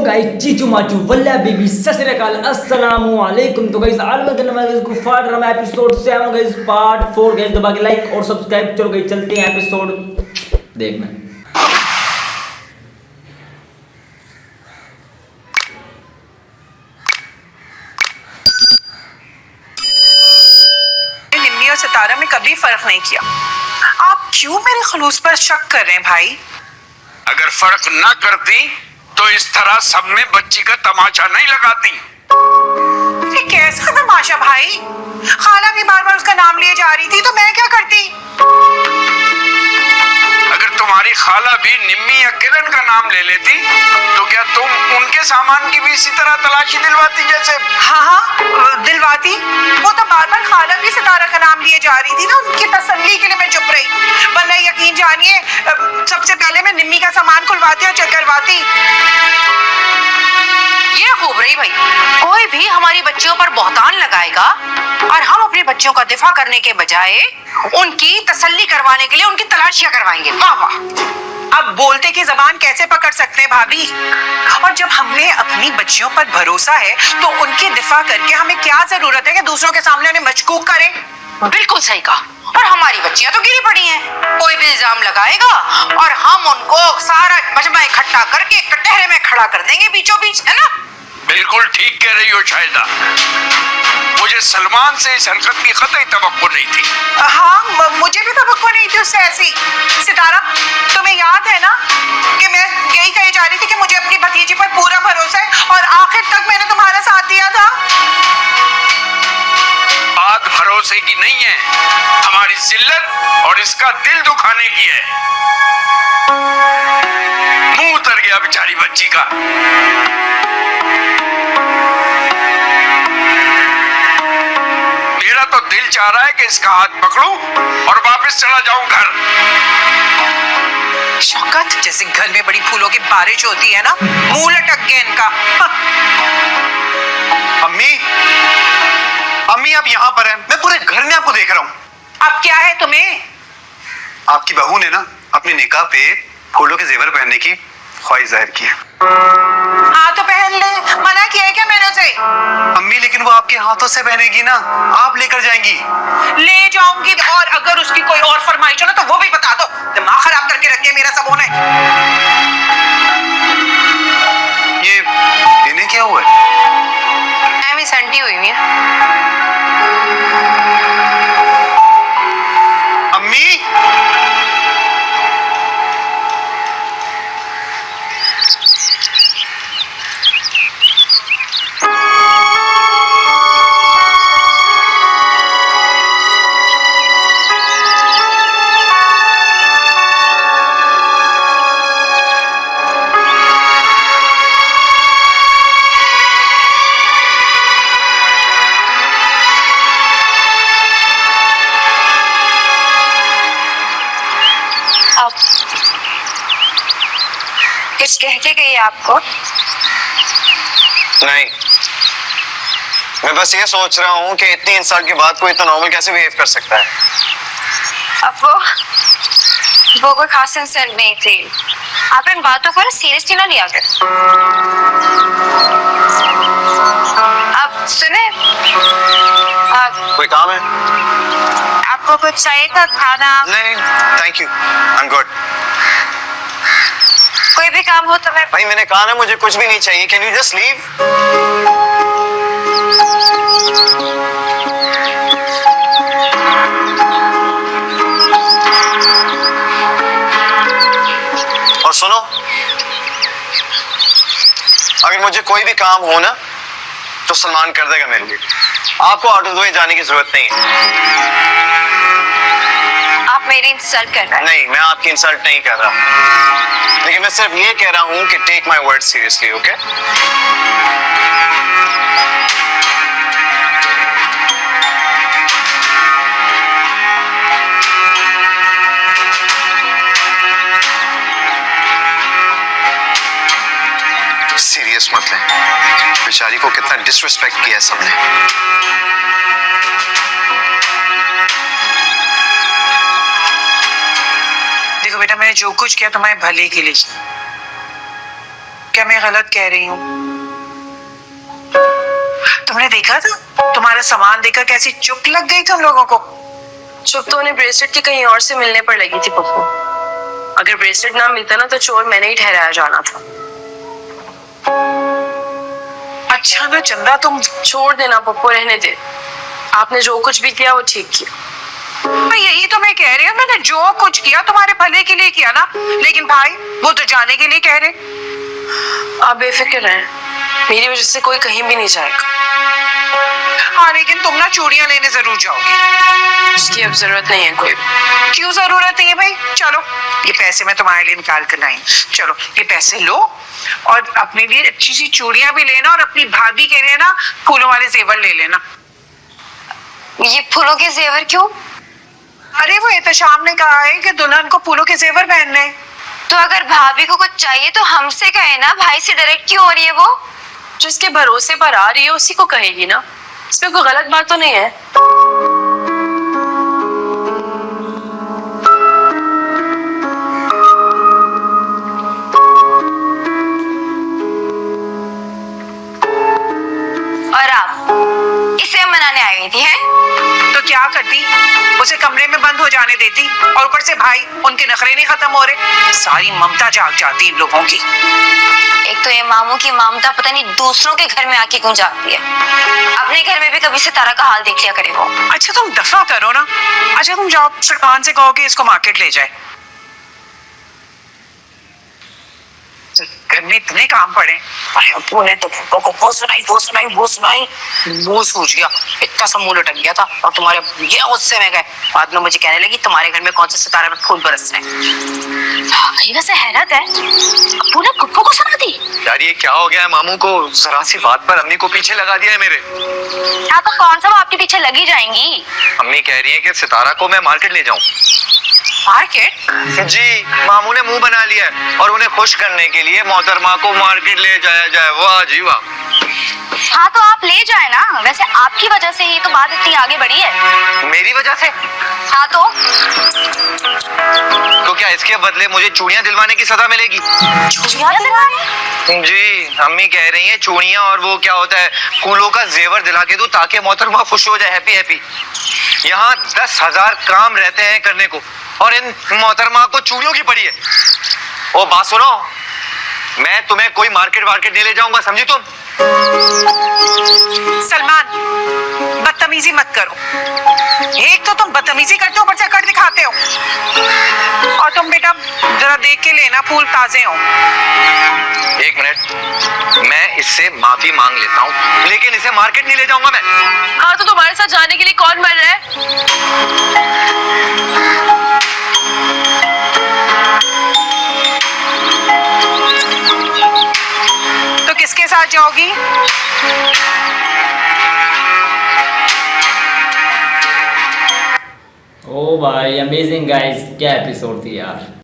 Guys चीचू Machu वल्ला baby सत श्री अकाल अस्सलामु अलैकुम। तो गाइस आज मैं करने वाला इसको फाड़ रहा एपिसोड 7 गाइस पार्ट 4 गाइस। दबा के लाइक और सब्सक्राइब। चलो गाइस चलते हैं एपिसोड देखना। निम्मी और सितारा में कभी फर्क नहीं किया। आप क्यों मेरे खलूस पर शक कर रहे हैं भाई? अगर फर्क ना करती तो इस तरह सब में बच्ची का तमाचा नहीं लगाती। ये कैसा तमाशा भाई? खाला भी बार बार उसका नाम लिए जा रही थी तो मैं क्या करती? अगर तुम्हारी खाला भी निम्मी या किरण का नाम ले लेती तो क्या तुम उनके सामान की भी इसी तरह तलाशी दिलवाती जैसे? हाँ दिलवाती। वो तो बार बार खाला भी सितारा का नाम लिए जा रही थी ना, उनकी तसल्ली के लिए मैं चुप रही। वरना यकीन जानिए सबसे पहले मैं निम्मी का सामान खुलवाती और चेक करवाती। ये खूब रही भाई, कोई भी हमारी बच्चियों पर बहतान लगाएगा और हम अपने बच्चों का दिफा करने के बजाय उनकी तसल्ली करवाने के लिए उनकी तलाशियां करवाएंगे। वाह वाह। अब बोलते की जबान कैसे पकड़ सकते हैं भाभी? और जब हमने अपनी बच्चियों पर भरोसा है तो उनकी दिफा करके हमें क्या जरूरत है कि दूसरों के सामने उन्हें मशकूक करें? बिल्कुल सही कहा। और हमारी बच्चियां तो गिरी पड़ी हैं। कोई भी इल्जाम लगाएगा और हम उनको सारा मजमा इकट्ठा करके कटहरे में खड़ा कर देंगे बीचों बीच, है ना? बिल्कुल ठीक कह रही हो शाहिदा। मुझे सलमान से इस हरकत की कतई तवक्को नहीं थी। हाँ मुझे भी तवक्को नहीं थी उससे ऐसी। सितारा तुम्हें याद है ना कि मैं यही कही जा रही थी कि मुझे अपनी भतीजी पर पूरा भरोसा है और आखिर तक मैंने तुम्हारा साथ दिया था। बात भरोसे की नहीं है, हमारी जिल्लत और इसका दिल दुखाने की है। मुंह उतर गया बेचारी बच्ची का। मेरा तो दिल चाह रहा है कि इसका हाथ पकड़ूं और वापस चला जाऊं घर। शौकत, जैसे घर में बड़ी फूलों की बारिश होती है ना, मुंह लटक गया इनका। अम्मी, अम्मी आप यहाँ पर हैं? मैं पूरे घर में आपको देख रहा हूँ। अब क्या है तुम्हें? आपकी बहू ने ना अपने निकाह पे फूलों के जेवर पहनने की ख्वाहिश जाहिर की है। हाँ तो पहन ले, मना किया है क्या मैंने उसे? अम्मी लेकिन वो आपके हाथों से पहनेगी ना, आप लेकर जाएंगी। ले जाऊंगी और अगर उसकी कोई और फरमाइश हो ना तो वो भी बता दो। दिमाग खराब करके रख दिया मेरा सबों ने। ये इन्हें क्या हुआ है? मैं संटी हुई है। अम्मी, कुछ कह के गई आपको? नहीं, मैं बस ये सोच रहा हूँ कि इतनी इंसल्ट के बाद कोई इतना नॉर्मल कैसे बिहेव कर सकता है। अब वो कोई खास इंसल्ट नहीं थी। आप इन बातों को सीरियसली ना लिया करें। अब सुने, कोई काम है? आपको कुछ चाहिए था खाना? नहीं thank you, I am good. कोई भी काम हो तो मैं... भाई मैंने कहा ना मुझे कुछ भी नहीं चाहिए, कैन यू जस्ट लीव? और सुनो, अगर मुझे कोई भी काम हो ना तो सलमान कर देगा मेरे लिए। आपको आउट ऑफ द वे जाने की जरूरत नहीं है। आप मेरी इंसल्ट कर रहे हैं। नहीं, मैं आपकी इंसल्ट नहीं कर रहा, लेकिन मैं सिर्फ ये कह रहा हूं कि take my word seriously, okay? Serious मत लें, बेचारी को कितना डिसरिस्पेक्ट किया है सबने। देखो बेटा, मैंने जो कुछ किया तुम्हारे भले के लिए। क्या मैं मैं गलत कह रही हूँ? तुमने देखा था तुम्हारा सामान देखकर कैसी चुप लग गई तुम लोगों को? चुप तो उन्हें ब्रेसलेट की कहीं और से मिलने पर लगी थी पप्पू। अगर ब्रेसलेट ना मिलता ना तो चोर मैंने ही ठहराया जाना था। अच्छा ना चंदा, तुम छोड़ देना पप्पू, रहने दे। आपने जो कुछ भी किया वो ठीक किया। मैं यही तो मैं कह रही हूँ, मैंने जो कुछ किया तुम्हारे भले के लिए किया ना, लेकिन भाई वो तो जाने के लिए कह रहे। आप बेफिक्र रहें, मेरी वजह से कोई कहीं भी नहीं जाएगा। हाँ लेकिन तुम ना चूड़ियां लेने जरूर जाओगे। उसकी अब जरूरत नहीं है कोई। क्यों जरूरत नहीं है भाई? चलो ये पैसे मैं तुम्हारे लिए निकाल कर लाई। चलो ये पैसे लो और अपने लिए अच्छी सी चूड़ियां भी लेना और अपनी भाभी के लिए ना फूलों वाले जेवर ले लेना। ये फूलों के जेवर क्यों? अरे वो एहतशाम ने कहा है कि दुल्हन को फूलों के जेवर पहनने हैं। तो अगर भाभी को कुछ चाहिए तो हमसे कहे ना, भाई से डायरेक्ट क्यों हो रही है वो? जिसके भरोसे पर आ रही है उसी को कहेगी ना, इसमें कोई गलत बात तो नहीं है। और आप इसे मनाने आई हुई थी हैं? तो क्या करती, उसे कमरे में बंद हो जाने देती, और ऊपर से भाई उनके नखरे नहीं खत्म हो रहे, सारी ममता जाग जाती इन लोगों की। एक तो ये मामू की ममता पता नहीं दूसरों के घर में आके क्यों जाती है। अपने घर में भी कभी सितारा का हाल देख लिया करे वो। अच्छा तुम दफा करो ना। अच्छा तुम जाओ सरपान से कहो कि इसको मार्केट ले जाए। घर में इतने काम पड़े। अरे अब्बू ने तो पप्पू को वो सुनाई, मुंह सूज गया, इतना सा मुंह लटक गया था। और तुम्हारे ये गुस्से में गए, बाद में मुझे कहने लगी तुम्हारे घर में कौन से सितारे में फूल बरस रहे हैं। वैसे हैरत है, अब्बू ने पप्पू को सुना दी। यार ये क्या हो गया है मामू को? जरा सी बात पर अम्मी को पीछे लगा दिया है मेरे। हाँ तो कौन सा वो आपके पीछे लगी जाएंगी? अम्मी कह रही है कि सितारा को मैं मार्केट ले जाऊं। मार्केट? जी, मामू ने मुंह बना लिया है और उन्हें खुश करने के लिए मोहतरमा को मार्केट ले जाया जाए। वाह जी वाह। हाँ तो आप ले जाए ना, वैसे आपकी वजह से ही तो बात इतनी आगे बढ़ी है। मेरी वजह से? हाँ तो क्या इसके बदले मुझे चूड़ियां दिलवाने की सजा मिलेगी? चूड़ियां दिलवाने? जी, अम्मी कह रही हैं चूड़ियां और वो क्या होता है फूलों का जेवर दिला के दूं ताकि मोहतरमा खुश हो जाए, हैप्पी हैप्पी। यहाँ 10,000 काम रहते हैं करने को और इन मोहतरमा को चूड़ियों की पड़ी है। ओ बात सुनो, मैं तुम्हें कोई मार्केट नहीं ले जाऊंगा, समझी तुम? सलमान बदतमीजी मत करो। एक तो तुम बदतमीजी करते हो, ऊपर से कर दिखाते हो। और तुम बेटा जरा देख के लेना, फूल ताजे हो। एक मिनट, मैं इससे माफी मांग लेता हूँ, लेकिन इसे मार्केट नहीं ले जाऊंगा मैं। हाँ तो तुम्हारे साथ जाने के लिए कौन मर रहा है? तो किसके साथ जाओगी? ओ भाई अमेजिंग गाइस, क्या एपिसोड थी यार।